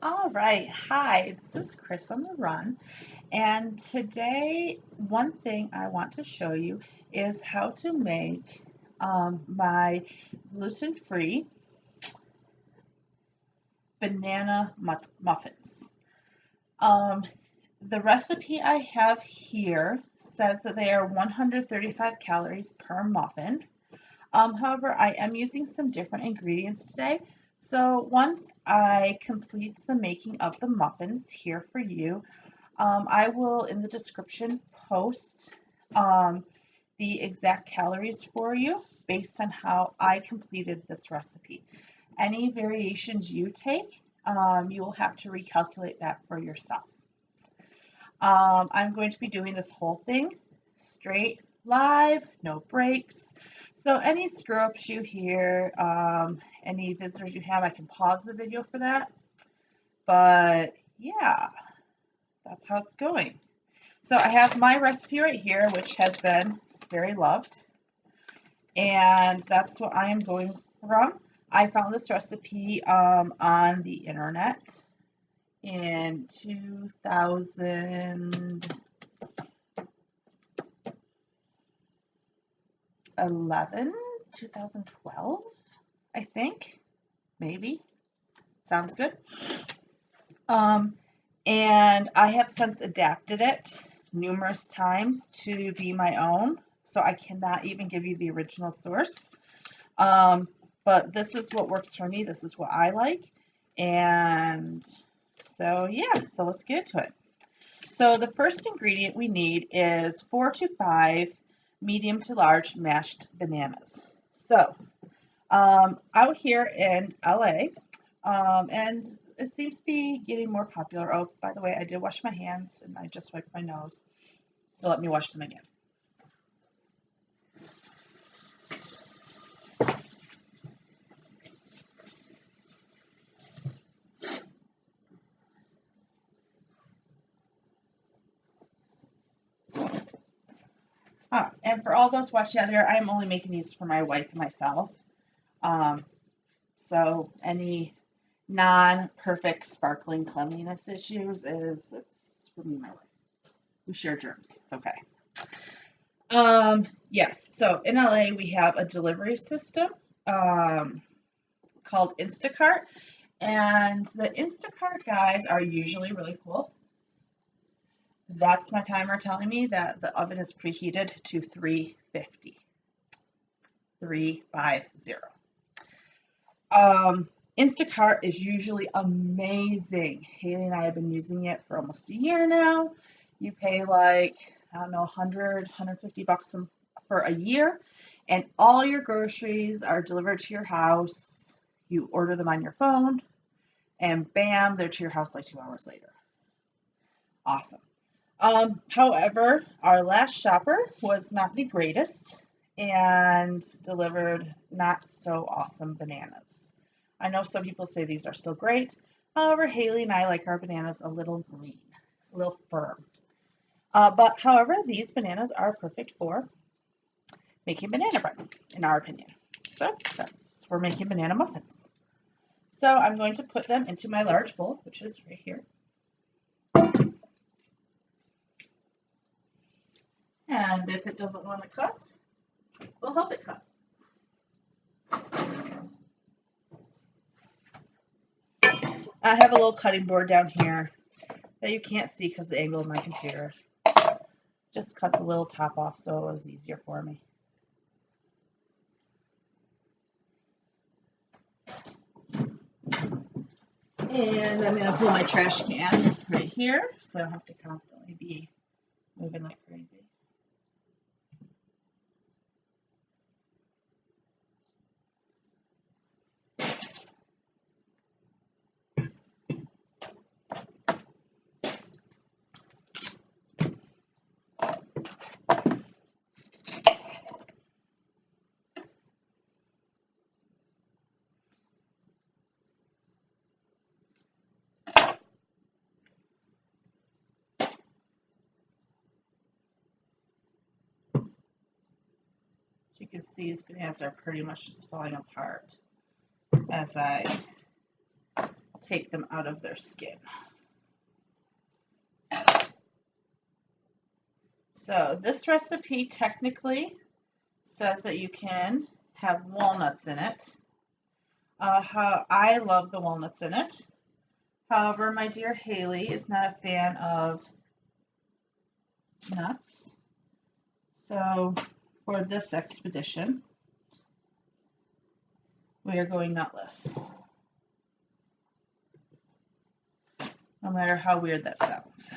All right, hi, this is Chris on the run, and today one thing I want to show you is how to make my gluten-free banana muffins. Um, the recipe I have here says that they are 135 calories per muffin. However, I am using some different ingredients today. So once I complete the making of the muffins here for you, I will in the description post the exact calories for you based on how I completed this recipe. Any variations you take, you will have to recalculate that for yourself. I'm going to be doing this whole thing straight live, no breaks. So any screw ups you hear, any visitors you have, I can pause the video for that. But yeah, that's how it's going. So I have my recipe right here, which has been very loved. And that's what I am going from. I found this recipe on the internet in 2012, I think, maybe. Sounds good. And I have since adapted it numerous times to be my own, so I cannot even give you the original source. But this is what works for me. This is what I like. And so, yeah, so let's get into it. So the first ingredient we need is 4 to 5 medium to large mashed bananas. So out here in LA, and it seems to be getting more popular. Oh, by the way, I did wash my hands and I just wiped my nose. So let me wash them again. And for all those watching out there, I'm only making these for my wife and myself. So any non-perfect sparkling cleanliness issues it's for me and my wife. We share germs. It's okay. Yes, so in LA we have a delivery system called Instacart, and the Instacart guys are usually really cool. That's my timer telling me that the oven is preheated to 350. 350. Instacart is usually amazing. Haley and I have been using it for almost a year now. You pay like, I don't know, 100, 150 bucks for a year, and all your groceries are delivered to your house. You order them on your phone, and bam, they're to your house like 2 hours later. Awesome. However, our last shopper was not the greatest and delivered not so awesome bananas. I know some people say these are still great. However, Haley and I like our bananas a little green, a little firm. But however, these bananas are perfect for making banana bread, in our opinion. So we're making banana muffins. So I'm going to put them into my large bowl, which is right here. And if it doesn't want to cut, we'll help it cut. I have a little cutting board down here that you can't see because of the angle of my computer. Just cut the little top off so it was easier for me. And I'm going to pull my trash can right here so I don't have to constantly be moving like crazy. You can see these bananas are pretty much just falling apart as I take them out of their skin. So this recipe technically says that you can have walnuts in it. How I love the walnuts in it. However, my dear Haley is not a fan of nuts. So for this expedition, we are going nutless. No matter how weird that sounds.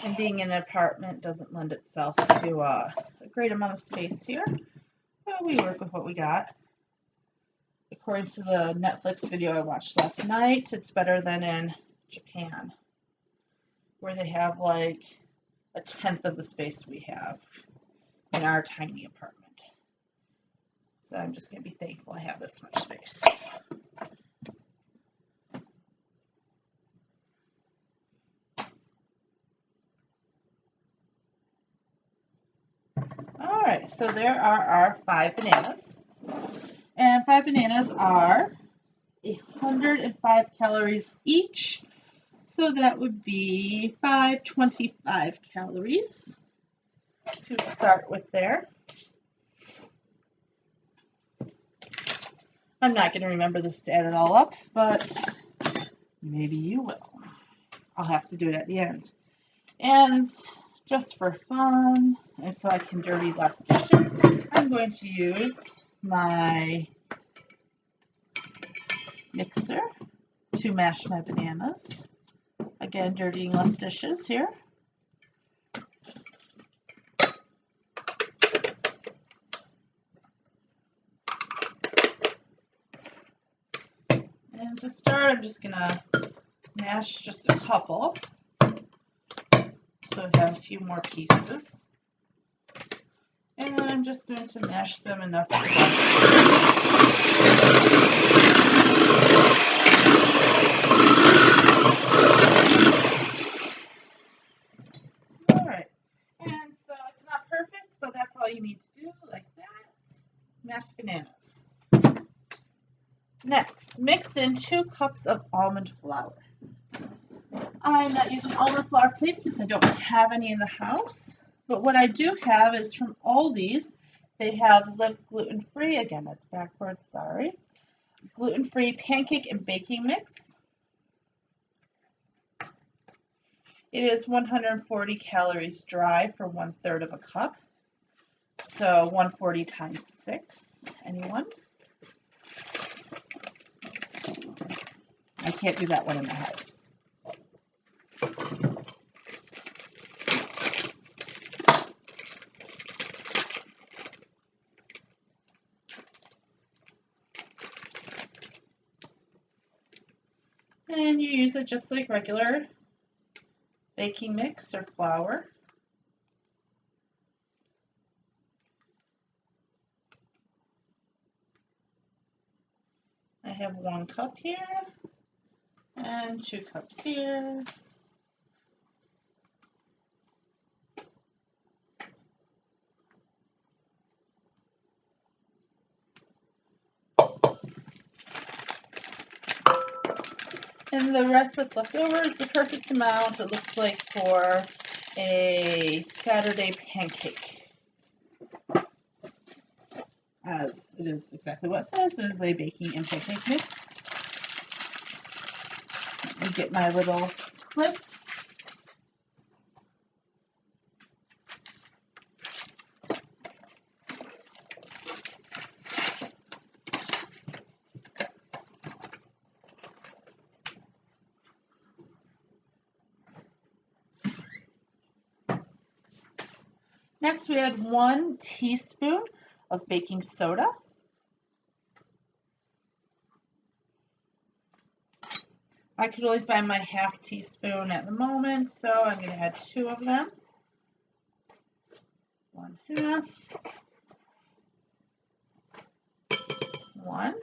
And being in an apartment doesn't lend itself to a great amount of space here. But we work with what we got. According to the Netflix video I watched last night, it's better than in Japan, where they have like a tenth of the space we have in our tiny apartment. So I'm just going to be thankful I have this much space. Alright, so there are our 5 bananas. And 5 bananas are 105 calories each. So that would be 525 calories to start with there. I'm not going to remember this to add it all up, but maybe you will. I'll have to do it at the end. And just for fun, and so I can dirty less dishes, I'm going to use my mixer to mash my bananas. Again, dirtying less dishes here. And to start, I'm just going to mash just a couple, so I have a few more pieces. And I'm just going to mash them enough together. Alright, and so it's not perfect, but that's all you need to do, like that. Mashed bananas. Next, mix in 2 cups of almond flour. I'm not using almond flour today because I don't have any in the house. But what I do have is from Aldi's. They have Live Gluten-Free. Again, that's backwards, sorry. Gluten-free pancake and baking mix. It is 140 calories dry for 1/3 of a cup. So 140 times 6. Anyone? I can't do that one in my head. And you use it just like regular baking mix or flour. I have 1 cup here and 2 cups here. And the rest that's left over is the perfect amount, it looks like, for a Saturday pancake. As it is exactly what it says, it is a baking and pancake mix. Let me get my little clip. Next, we add 1 teaspoon of baking soda. I could only find my 1/2 teaspoon at the moment, so I'm going to add 2 of them. 1/2. 1.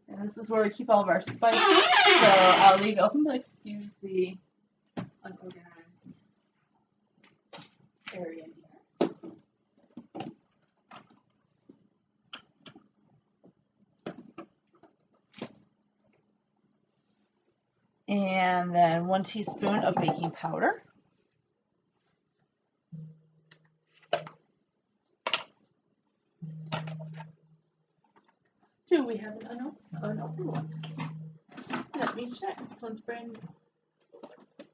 And this is where we keep all of our spices, so I'll leave it open, but excuse the unorganized area here. And then 1 teaspoon of baking powder. Do we have an unopened one? Let me check. This one's brand new.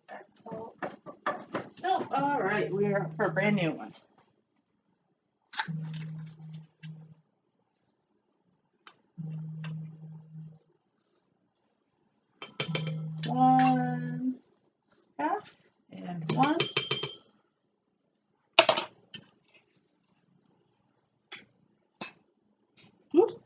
That's salt. No, all right. We're for a brand new one. One half and one. Oops.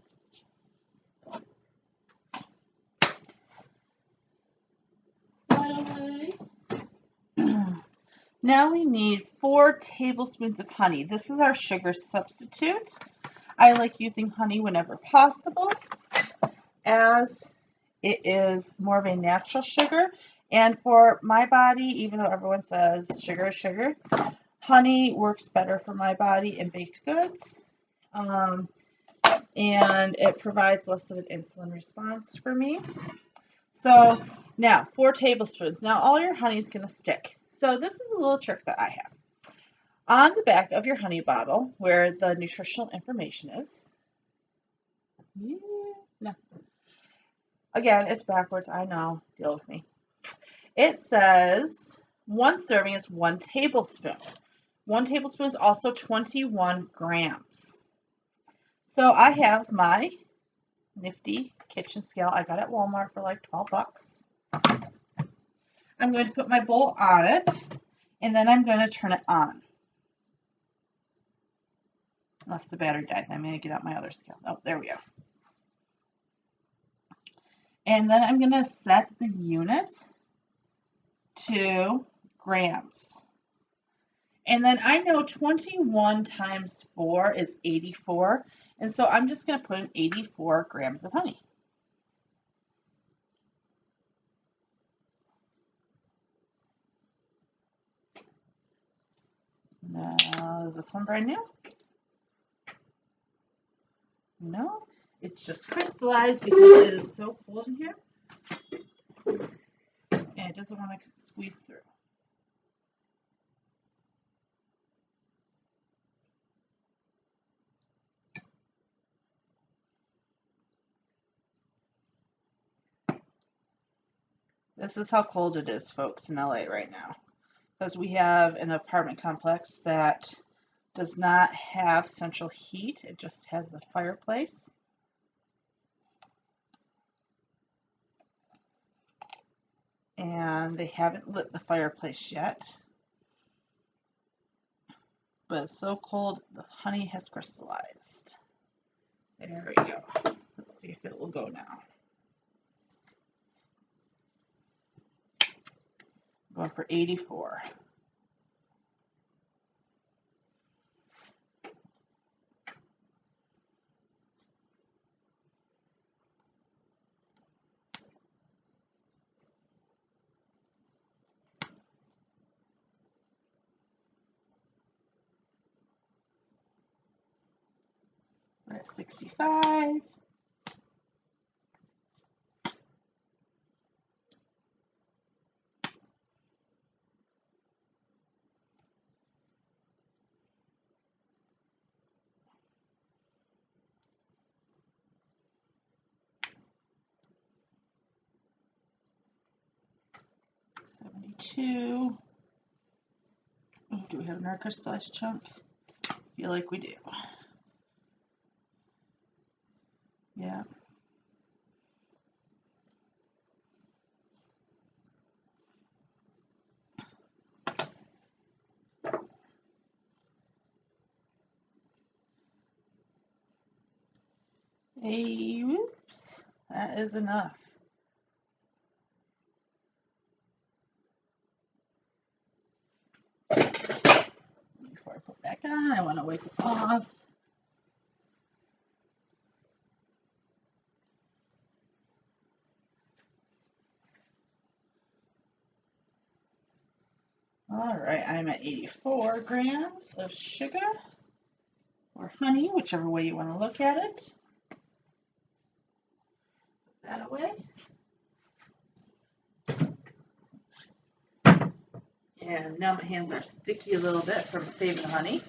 Now we need 4 tablespoons of honey. This is our sugar substitute. I like using honey whenever possible, as it is more of a natural sugar. And for my body, even though everyone says sugar is sugar, honey works better for my body in baked goods. And it provides less of an insulin response for me. So now 4 tablespoons. Now all your honey is going to stick. So this is a little trick that I have. On the back of your honey bottle, where the nutritional information is, no. Again, it's backwards, I know, deal with me. It says 1 serving is 1 tablespoon. 1 tablespoon is also 21 grams. So I have my nifty kitchen scale I got at Walmart for like 12 bucks. I'm going to put my bowl on it, and then I'm going to turn it on. Unless the battery died, I'm going to get out my other scale. Oh, there we go. And then I'm going to set the unit to grams. And then I know 21 times 4 is 84. And so I'm just going to put in 84 grams of honey. Now, is this one brand new? No, it's just crystallized because it is so cold in here. And it doesn't want to squeeze through. This is how cold it is, folks, in LA right now. Because we have an apartment complex that does not have central heat. It just has the fireplace. And they haven't lit the fireplace yet. But it's so cold, the honey has crystallized. There we go. Let's see if it will go now. I'm going for 84. We're at 65. $72. Oh, do we have another crystallized chunk? I feel like we do. Yeah. Hey, whoops. That is enough. Before I put it back on, I want to wipe it off. All right, I'm at 84 grams of sugar or honey, whichever way you want to look at it. Put that away. And now my hands are sticky a little bit from saving the honey.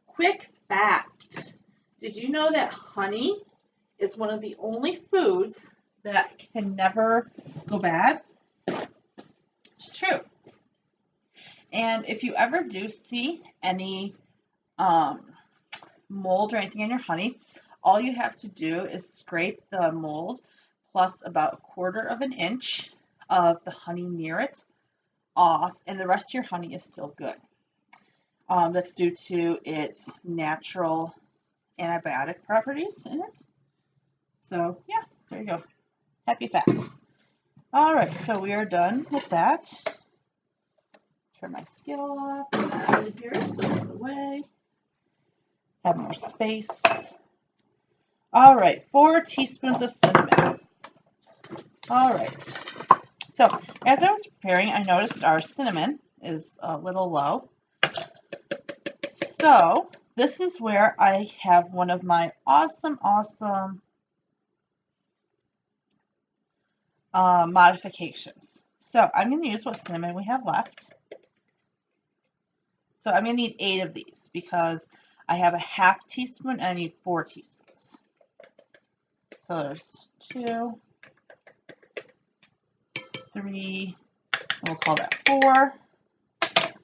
Quick fact, did you know that honey is one of the only foods that can never go bad? It's true. And if you ever do see any mold or anything in your honey, all you have to do is scrape the mold plus about 1/4 of an inch of the honey near it off, and the rest of your honey is still good. That's due to its natural antibiotic properties in it. So yeah, there you go. Happy facts. All right, so we are done with that. Turn my scale off out of here so out of the way. Have more space. All right, 4 teaspoons of cinnamon. All right. So as I was preparing, I noticed our cinnamon is a little low. So this is where I have one of my awesome modifications. So I'm going to use what cinnamon we have left. So I'm going to need 8 of these because I have a 1/2 teaspoon and I need 4 teaspoons. So there's 2, 3, we'll call that 4.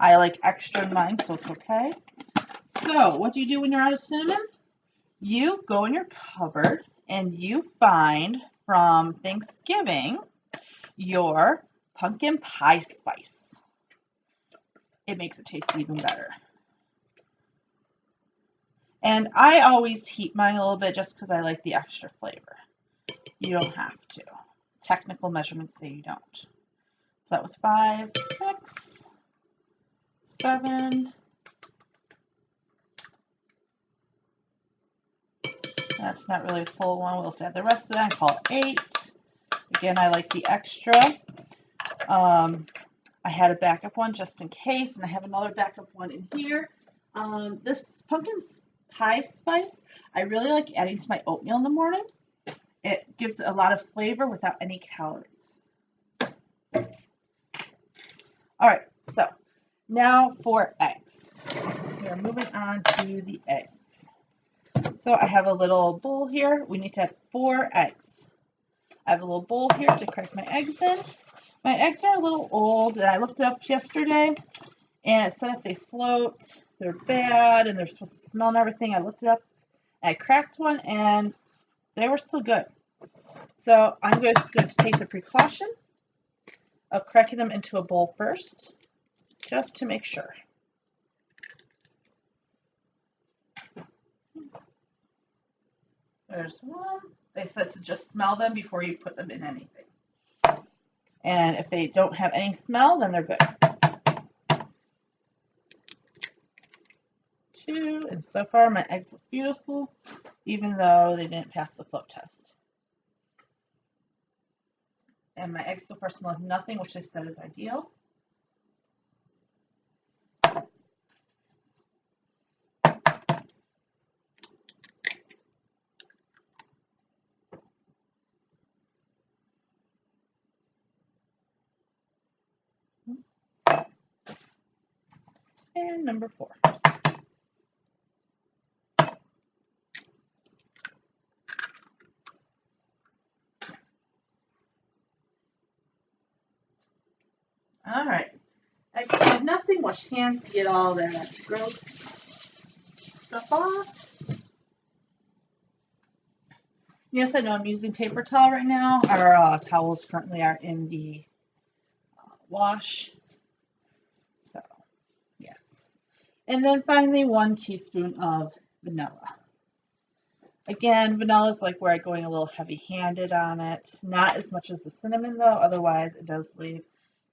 I like extra in mine, so it's okay. So what do you do when you're out of cinnamon? You go in your cupboard and you find from Thanksgiving your pumpkin pie spice. It makes it taste even better. And I always heat mine a little bit just because I like the extra flavor. You don't have to. Technical measurements say you don't. So that was 5, 6, 7. That's not really a full one. We'll add the rest of that and call it 8. Again, I like the extra. I had a backup one just in case, and I have another backup one in here. This pumpkin pie spice, I really like adding to my oatmeal in the morning. It gives a lot of flavor without any calories. All right, so now for eggs. We are moving on to the eggs. So I have a little bowl here. We need to have 4 eggs. I have a little bowl here to crack my eggs in. My eggs are a little old, and I looked it up yesterday, and it said if they float, they're bad, and they're supposed to smell and everything. I looked it up, and I cracked one, and they were still good. So I'm just going to take the precaution of cracking them into a bowl first, just to make sure. There's one. They said to just smell them before you put them in anything. And if they don't have any smell, then they're good. 2, and so far my eggs look beautiful, even though they didn't pass the float test. And my eggs so far smell like nothing, which they said is ideal. And number 4. All right. Again, nothing wash hands to get all that gross stuff off. Yes, I know I'm using paper towel right now. Our towels currently are in the wash. So, yes. And then finally, 1 teaspoon of vanilla. Again, vanilla is like where I'm going a little heavy-handed on it. Not as much as the cinnamon, though. Otherwise, it does leave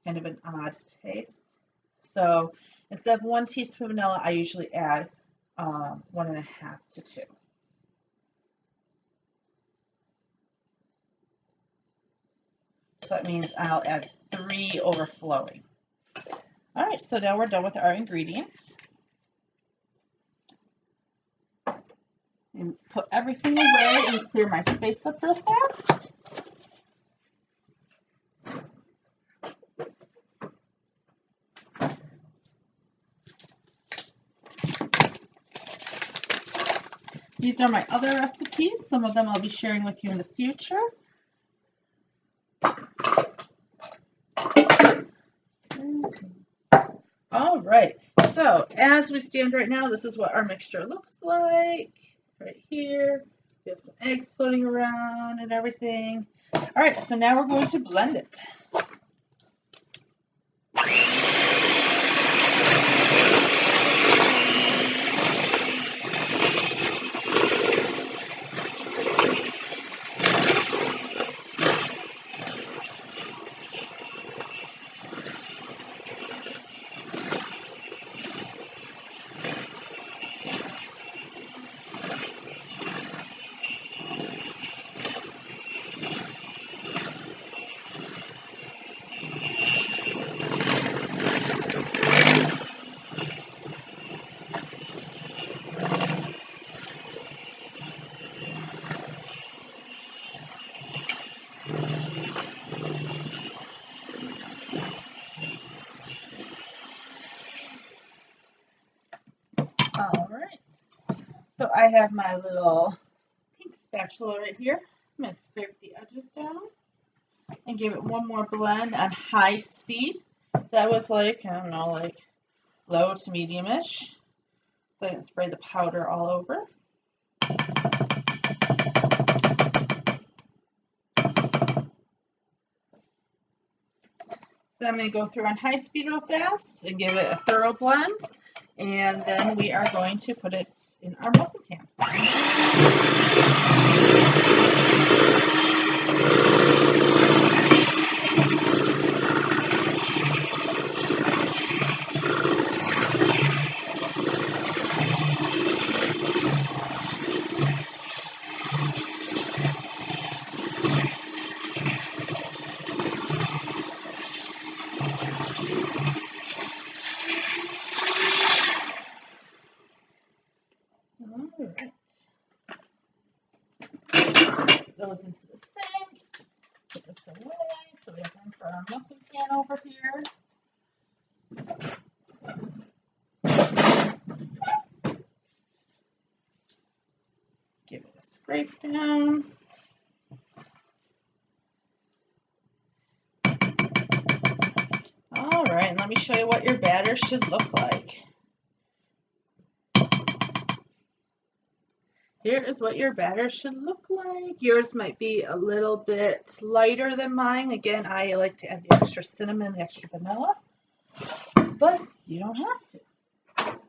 kind of an odd taste. So instead of 1 teaspoon of vanilla, I usually add 1.5 to 2. So that means I'll add 3 overflowing. All right, so now we're done with our ingredients. can put everything away and clear my space up real fast. These are my other recipes. Some of them I'll be sharing with you in the future. All right, so as we stand right now, this is what our mixture looks like. Right here, we have some eggs floating around and everything. All right, so now we're going to blend it. All right, so I have my little pink spatula right here. I'm going to scrape the edges down and give it one more blend on high speed. That was like, I don't know, like low to medium-ish. So I can spray the powder all over. So I'm going to go through on high speed real fast and give it a thorough blend. And then we are going to put it in our muffin pan. Those into the sink. Put this away. So we have room for our muffin pan over here. Give it a scrape down. All right, and let me show you what your batter should look like. Here is what your batter should look like. Yours might be a little bit lighter than mine. Again, I like to add the extra cinnamon, the extra vanilla, but you don't have to.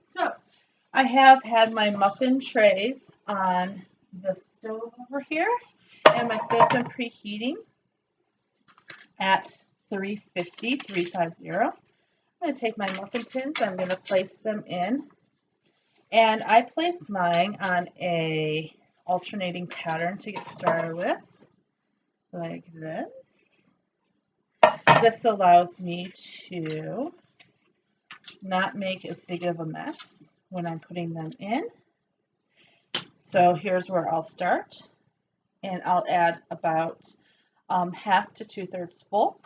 So I have had my muffin trays on the stove over here, and my stove's been preheating at 350. I'm going to take my muffin tins, I'm going to place them in. And I place mine on a alternating pattern to get started with, like this. This allows me to not make as big of a mess when I'm putting them in. So here's where I'll start, and I'll add about half to 2/3 full.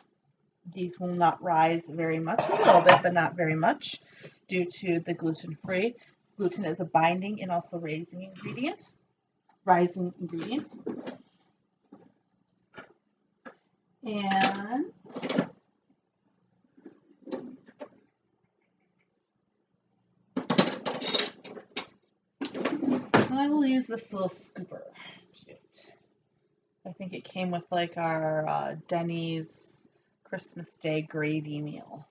These will not rise very much, a little bit, but not very much, due to the gluten-free. Gluten is a binding and also rising ingredient. And I will use this little scooper. I think it came with like our Denny's Christmas Day gravy meal.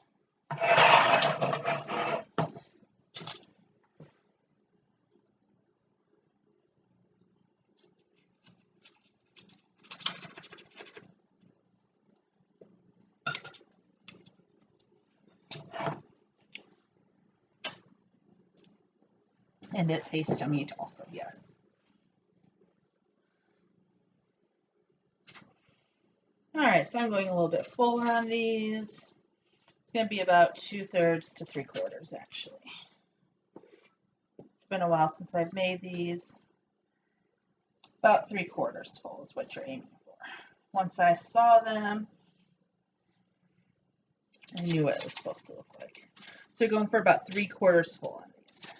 And it tastes yummy also, yes. All right, so I'm going a little bit fuller on these. It's going to be about 2/3 to 3/4 actually. It's been a while since I've made these. About 3/4 full is what you're aiming for. Once I saw them, I knew what it was supposed to look like. So you're going for about 3/4 full on these.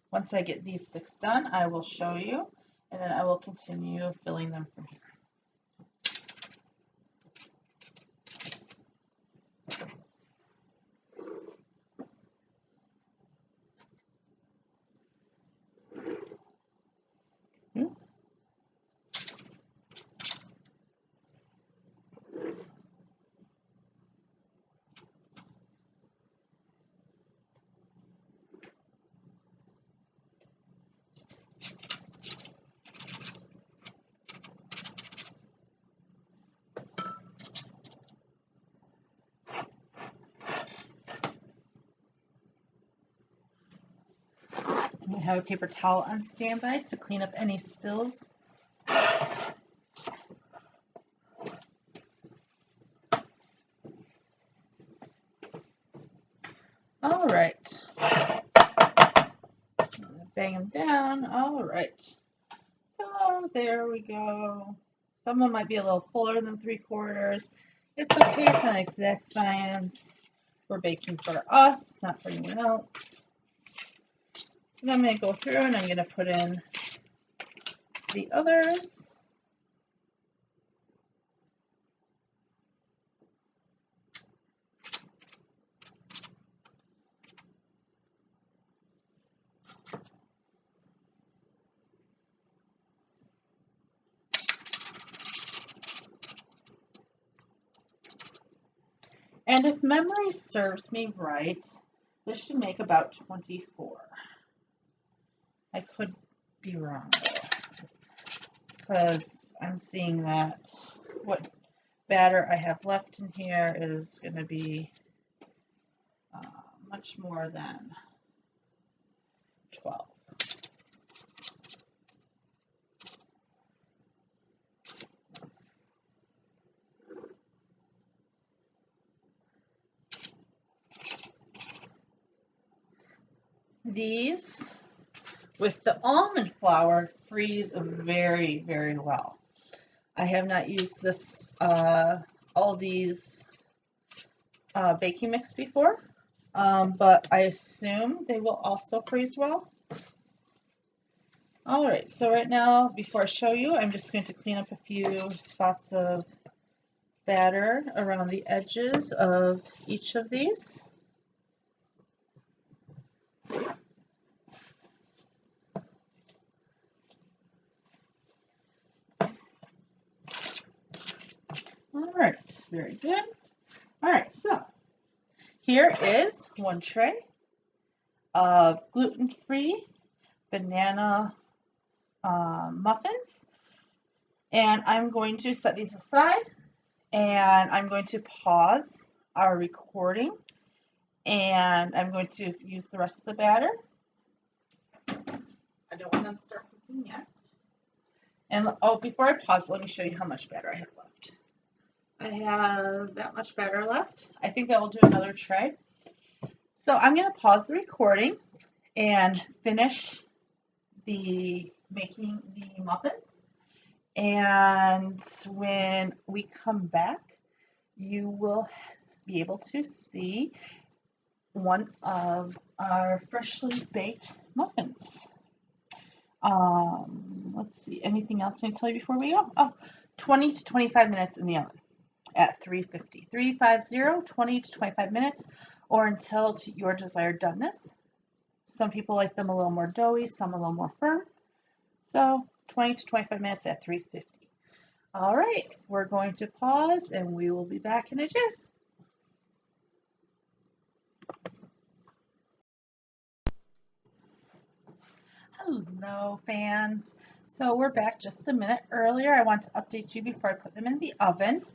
Once I get these 6 done, I will show you, and then I will continue filling them from here. I have a paper towel on standby to clean up any spills. All right. Bang them down. All right. So there we go. Some of them might be a little fuller than 3/4. It's okay. It's not exact science. We're baking for us, not for anyone else. So now I'm going to go through and I'm going to put in the others. And if memory serves me right, this should make about 24. I could be wrong though, because I'm seeing that what batter I have left in here is going to be much more than 12. These, with the almond flour, freeze very, very well. I have not used this Aldi's baking mix before, but I assume they will also freeze well. All right, so right now, before I show you, I'm just going to clean up a few spots of batter around the edges of each of these. All right, very good. All right, so here is one tray of gluten-free banana muffins, and I'm going to set these aside, and I'm going to pause our recording, and I'm going to use the rest of the batter. I don't want them to start cooking yet. And oh, before I pause, let me show you how much batter I have left. I have that much batter left. I think that will do another tray. So I'm going to pause the recording and finish making the muffins. And when we come back, you will be able to see one of our freshly baked muffins. Let's see, anything else I can tell you before we go? Oh, 20 to 25 minutes in the oven at 350. 350, 20 to 25 minutes, or until to your desired doneness. Some people like them a little more doughy, some a little more firm. So 20 to 25 minutes at 350. All right, we're going to pause and we will be back in a jiff. Hello, fans. So we're back just a minute earlier. I want to update you before I put them in the oven.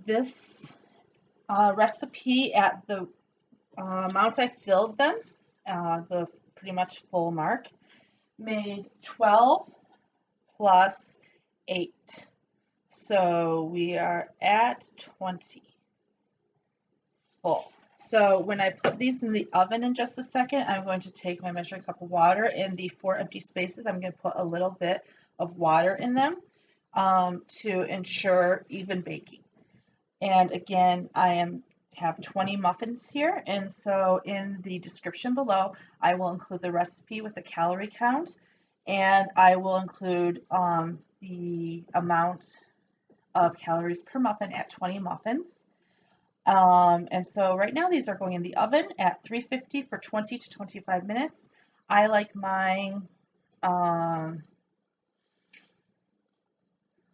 This recipe at the amount I filled them, the pretty much full mark, made 12 plus 8. So we are at 20 full. So when I put these in the oven in just a second, I'm going to take my measuring cup of water. In the 4 empty spaces, I'm going to put a little bit of water in them to ensure even baking. And again, have 20 muffins here, and so in the description below, I will include the recipe with the calorie count, and I will include the amount of calories per muffin at 20 muffins. And so right now these are going in the oven at 350 for 20 to 25 minutes. I like mine, I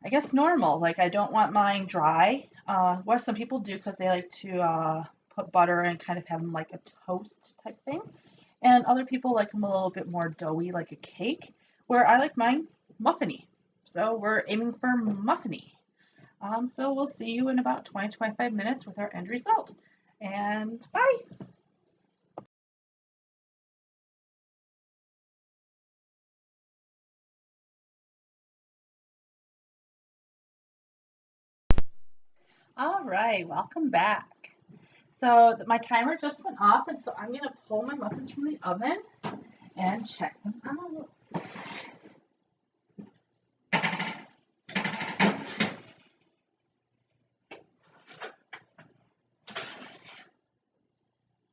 guess normal. Like I don't want mine dry. What some people do because they like to put butter and kind of have them like a toast type thing. And other people like them a little bit more doughy, like a cake, where I like mine muffiny. So we're aiming for muffiny. So we'll see you in about 20-25 minutes with our end result. And bye! All right, welcome back. So my timer just went off, and so I'm going to pull my muffins from the oven and check them out.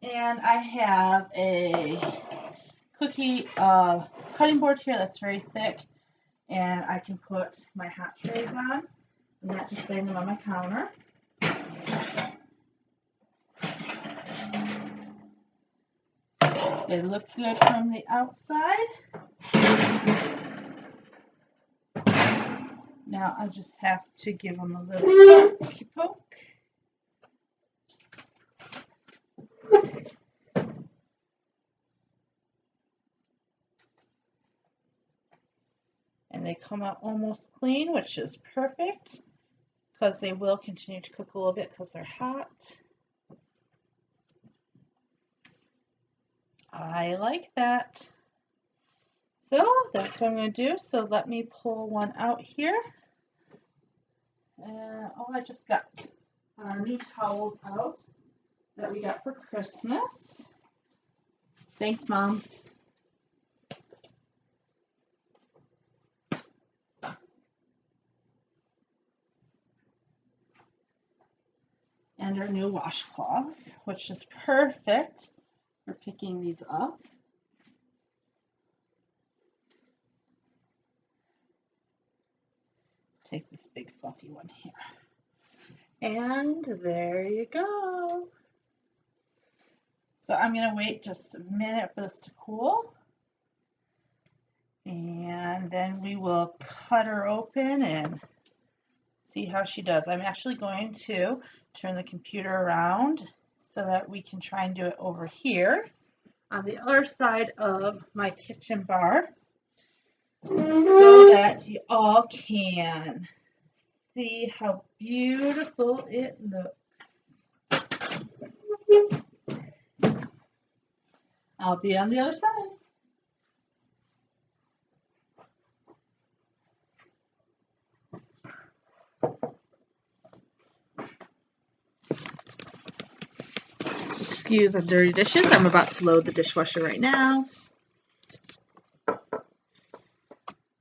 And I have a cookie cutting board here that's very thick, and I can put my hot trays on. I'm not just setting them on my counter. They look good from the outside. Now I just have to give them a little poke. And they come out almost clean, which is perfect because they will continue to cook a little bit because they're hot. I like that. So that's what I'm going to do. So let me pull one out here. Oh, I just got our new towels out that we got for Christmas. Thanks, Mom. And our new washcloths, which is perfect for picking these up. Take this big fluffy one here. And there you go. So I'm going to wait just a minute for this to cool. And then we will cut her open and see how she does. I'm actually going to turn the computer around so that we can try and do it over here on the other side of my kitchen bar so that you all can see how beautiful it looks. I'll be on the other side. Excuse the dirty dishes. I'm about to load the dishwasher right now.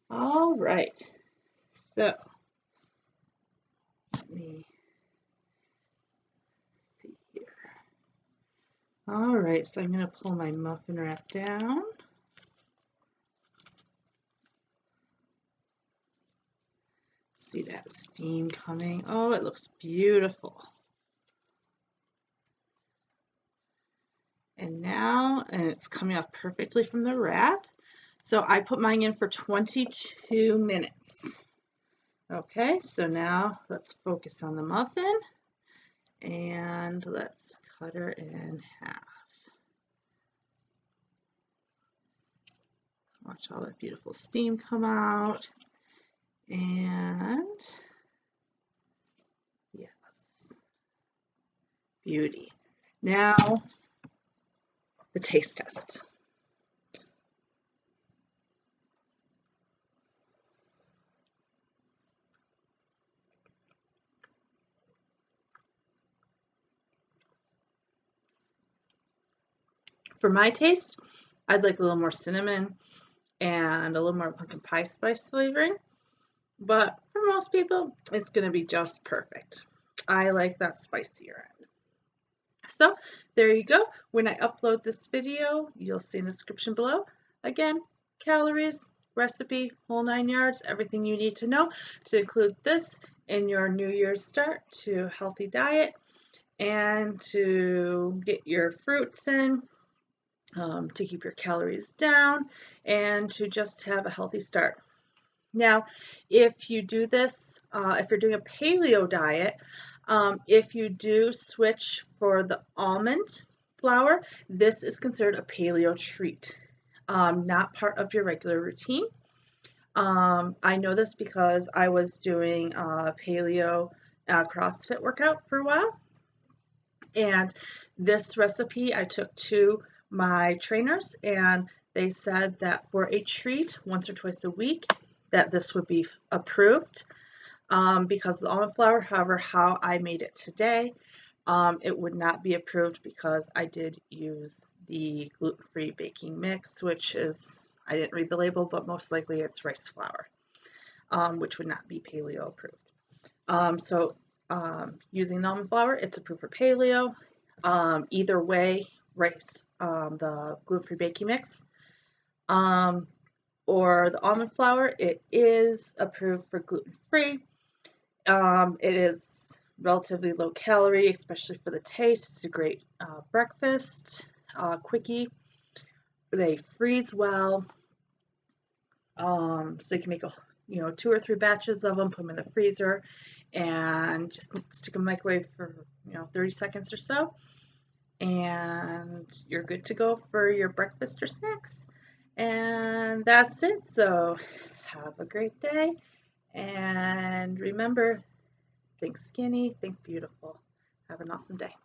All right. So let me see here. All right, so I'm going to pull my muffin wrap down. See that steam coming? Oh, it looks beautiful. And now, and it's coming off perfectly from the wrap. So I put mine in for 22 minutes. Okay, so now let's focus on the muffin and let's cut her in half. Watch all that beautiful steam come out. And yes, beauty. Now the taste test. For my taste, I'd like a little more cinnamon and a little more pumpkin pie spice flavoring. But for most people, it's going to be just perfect. I like that spicier end. So there you go. When I upload this video, you'll see in the description below. Again, calories, recipe, whole 9 yards, everything you need to know to include this in your New Year's start to a healthy diet and to get your fruits in, to keep your calories down, and to just have a healthy start. Now, if you do this, if you're doing a paleo diet, if you do switch for the almond flour, this is considered a paleo treat, not part of your regular routine. I know this because I was doing a paleo CrossFit workout for a while, and this recipe I took to my trainers, and they said that for a treat once or twice a week, that this would be approved because of the almond flour. However, how I made it today, it would not be approved because I did use the gluten-free baking mix, which is, I didn't read the label, but most likely it's rice flour, which would not be paleo approved. Using the almond flour, it's approved for paleo. Either way, rice, the gluten-free baking mix, or the almond flour, it is approved for gluten-free. It is relatively low calorie, especially for the taste. It's a great breakfast quickie. They freeze well, so you can make 2 or 3 batches of them, put them in the freezer, and just stick them in the microwave for 30 seconds or so, and you're good to go for your breakfast or snacks. And that's it. So have a great day, and remember, think skinny, think beautiful. Have an awesome day.